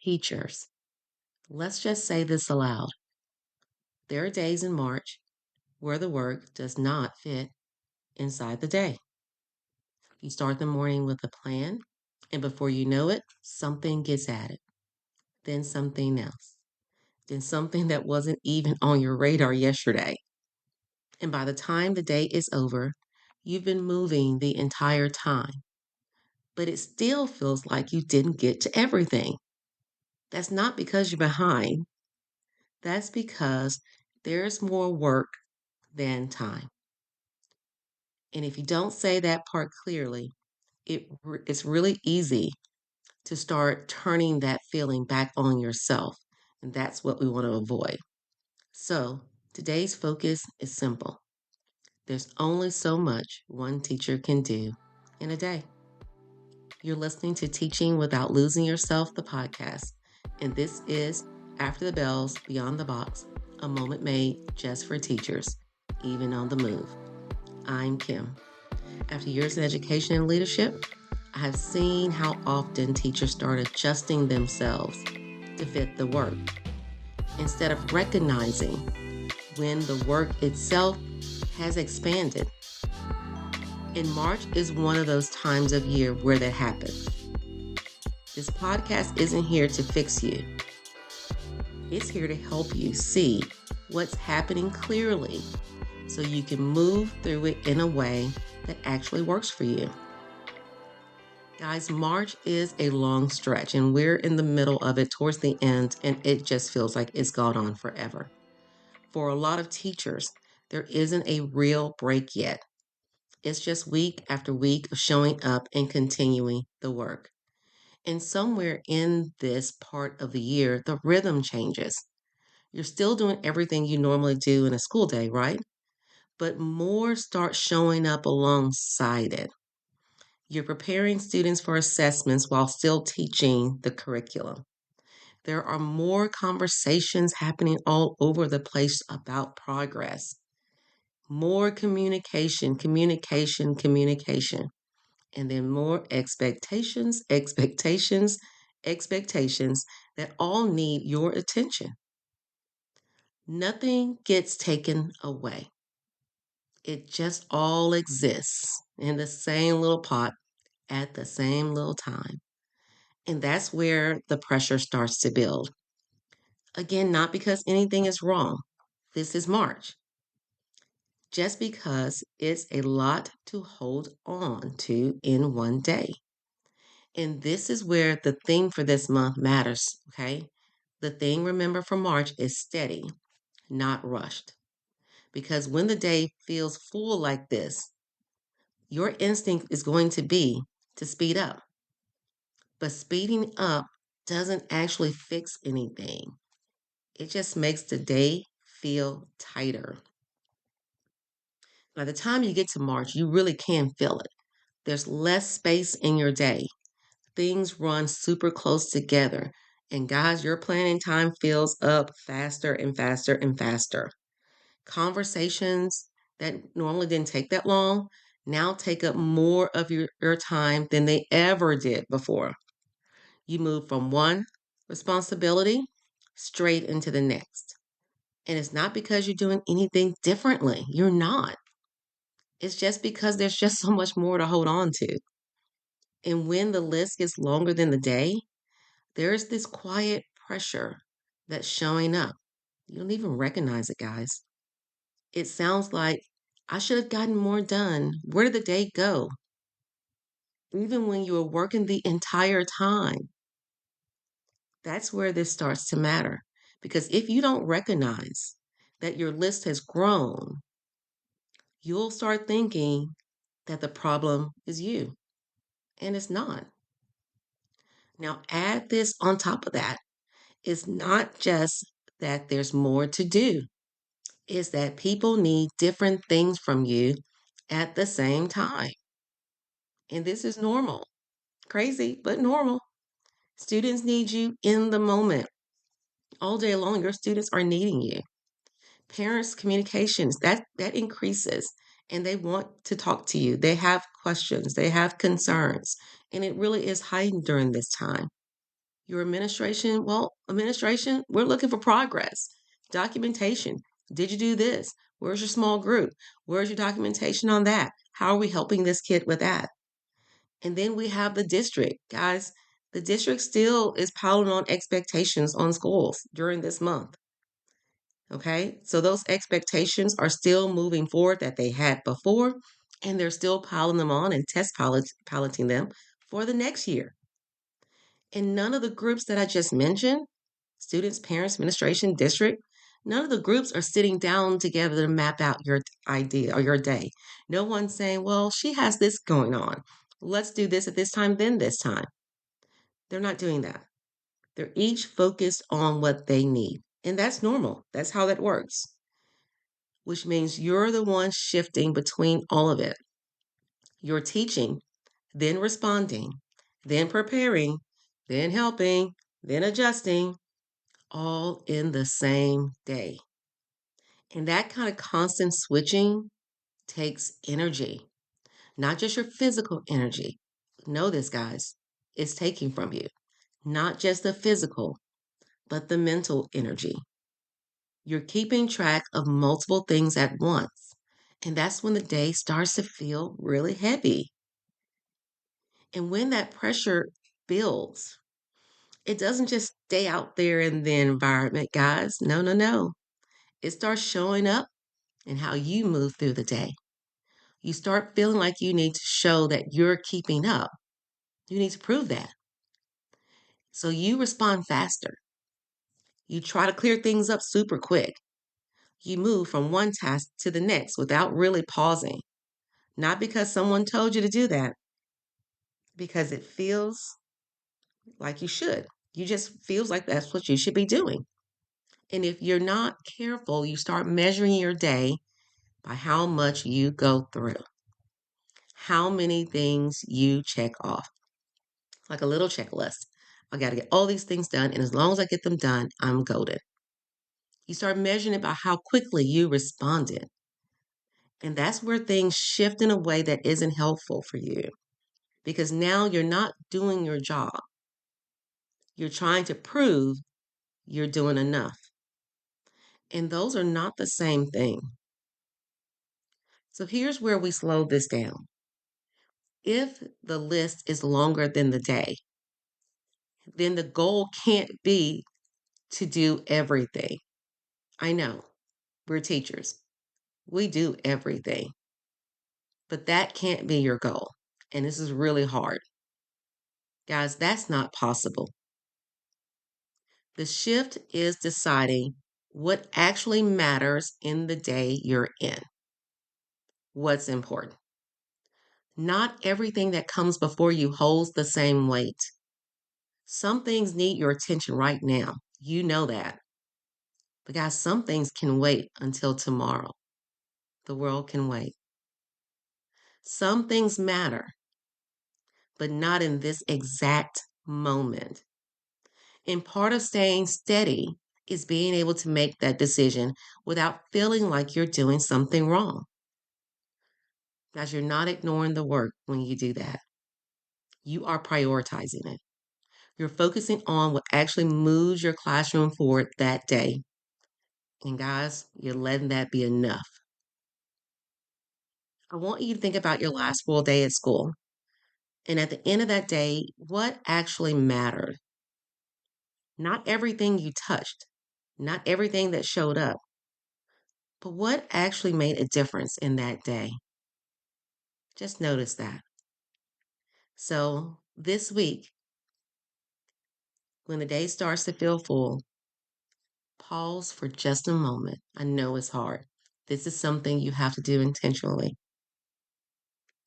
Teachers, let's just say this aloud. There are days in March where the work does not fit inside the day. You start the morning with a plan, and before you know it, something gets added, then something else, then something that wasn't even on your radar yesterday. And by the time the day is over, you've been moving the entire time, but it still feels like you didn't get to everything. That's not because you're behind, that's because there's more work than time. And if you don't say that part clearly, it's really easy to start turning that feeling back on yourself. And that's what we want to avoid. So today's focus is simple. There's only so much one teacher can do in a day. You're listening to Teaching Without Losing Yourself, the podcast. And this is After the Bells, Beyond the Box, a moment made just for teachers, even on the move. I'm Kim. After years in education and leadership, I have seen how often teachers start adjusting themselves to fit the work instead of recognizing when the work itself has expanded. And March is one of those times of year where that happens. This podcast isn't here to fix you. It's here to help you see what's happening clearly so you can move through it in a way that actually works for you. Guys, March is a long stretch and we're in the middle of it towards the end, and it just feels like it's gone on forever. For a lot of teachers, there isn't a real break yet. It's just week after week of showing up and continuing the work. And somewhere in this part of the year, the rhythm changes. You're still doing everything you normally do in a school day, right? But more starts showing up alongside it. You're preparing students for assessments while still teaching the curriculum. There are more conversations happening all over the place about progress. More communication, communication, communication. And then more expectations, expectations, expectations that all need your attention. Nothing gets taken away. It just all exists in the same little pot at the same little time. And that's where the pressure starts to build. Again, not because anything is wrong. This is March. Just because it's a lot to hold on to in one day. And this is where the theme for this month matters, okay? The thing, remember, for March is steady, not rushed. Because when the day feels full like this, your instinct is going to be to speed up. But speeding up doesn't actually fix anything. It just makes the day feel tighter. By the time you get to March, you really can feel it. There's less space in your day. Things run super close together. And guys, your planning time fills up faster and faster and faster. Conversations that normally didn't take that long now take up more of your time than they ever did before. You move from one responsibility straight into the next. And it's not because you're doing anything differently. You're not. It's just because there's just so much more to hold on to. And when the list gets longer than the day, there's this quiet pressure that's showing up. You don't even recognize it, guys. It sounds like, I should have gotten more done. Where did the day go? Even when you were working the entire time, that's where this starts to matter. Because if you don't recognize that your list has grown, you'll start thinking that the problem is you, and it's not. Now, add this on top of that. It's not just that there's more to do, it's that people need different things from you at the same time. And this is normal. Crazy, but normal. Students need you in the moment. All day long, your students are needing you. Parents' communications, that increases, and they want to talk to you. They have questions, they have concerns, and it really is heightened during this time. Your administration, we're looking for progress, documentation. Did you do this? Where's your small group? Where's your documentation on that? How are we helping this kid with that? And then we have the district. Guys, the district still is piling on expectations on schools during this month. Okay, so those expectations are still moving forward that they had before, and they're still piling them on and piloting them for the next year. And none of the groups that I just mentioned, students, parents, administration, district, none of the groups are sitting down together to map out your idea or your day. No one's saying, well, she has this going on. Let's do this at this time, then this time. They're not doing that. They're each focused on what they need. And that's normal. That's how that works, which means you're the one shifting between all of it. You're teaching, then responding, then preparing, then helping, then adjusting, all in the same day. And that kind of constant switching takes energy, not just your physical energy. Know this, guys, it's taking from you, not just the physical, but the mental energy. You're keeping track of multiple things at once. And that's when the day starts to feel really heavy. And when that pressure builds, it doesn't just stay out there in the environment, guys. No, no, no. It starts showing up in how you move through the day. You start feeling like you need to show that you're keeping up. You need to prove that. So you respond faster. You try to clear things up super quick. You move from one task to the next without really pausing. Not because someone told you to do that, because it feels like you should. You just feels like that's what you should be doing. And if you're not careful, you start measuring your day by how much you go through, how many things you check off, like a little checklist. I got to get all these things done, and as long as I get them done, I'm golden. You start measuring it by how quickly you responded. And that's where things shift in a way that isn't helpful for you, because now you're not doing your job. You're trying to prove you're doing enough. And those are not the same thing. So here's where we slow this down. If the list is longer than the day, then the goal can't be to do everything. I know, we're teachers. We do everything. But that can't be your goal. And this is really hard. Guys, that's not possible. The shift is deciding what actually matters in the day you're in. What's important. Not everything that comes before you holds the same weight. Some things need your attention right now. You know that. But guys, some things can wait until tomorrow. The world can wait. Some things matter, but not in this exact moment. And part of staying steady is being able to make that decision without feeling like you're doing something wrong. Guys, you're not ignoring the work when you do that. You are prioritizing it. You're focusing on what actually moves your classroom forward that day. And guys, you're letting that be enough. I want you to think about your last full day at school. And at the end of that day, what actually mattered? Not everything you touched, not everything that showed up, but what actually made a difference in that day? Just notice that. So this week, when the day starts to feel full, pause for just a moment. I know it's hard. This is something you have to do intentionally.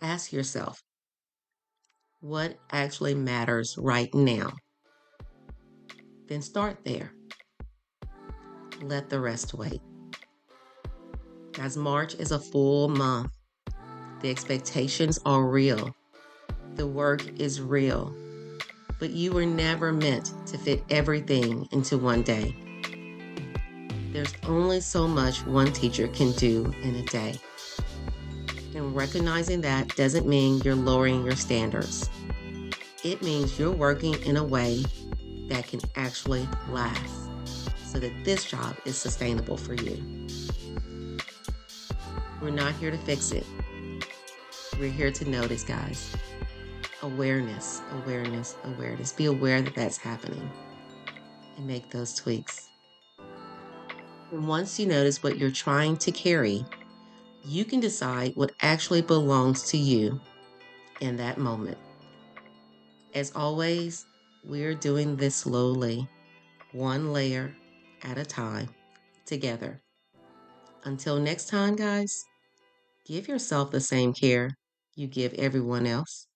Ask yourself, what actually matters right now? Then start there. Let the rest wait. Guys, March is a full month. The expectations are real. The work is real. But you were never meant to fit everything into one day. There's only so much one teacher can do in a day. And recognizing that doesn't mean you're lowering your standards. It means you're working in a way that can actually last so that this job is sustainable for you. We're not here to fix it. We're here to notice, guys. Awareness, awareness, awareness. Be aware that that's happening and make those tweaks. And once you notice what you're trying to carry, you can decide what actually belongs to you in that moment. As always, we're doing this slowly, one layer at a time, together. Until next time, guys, give yourself the same care you give everyone else.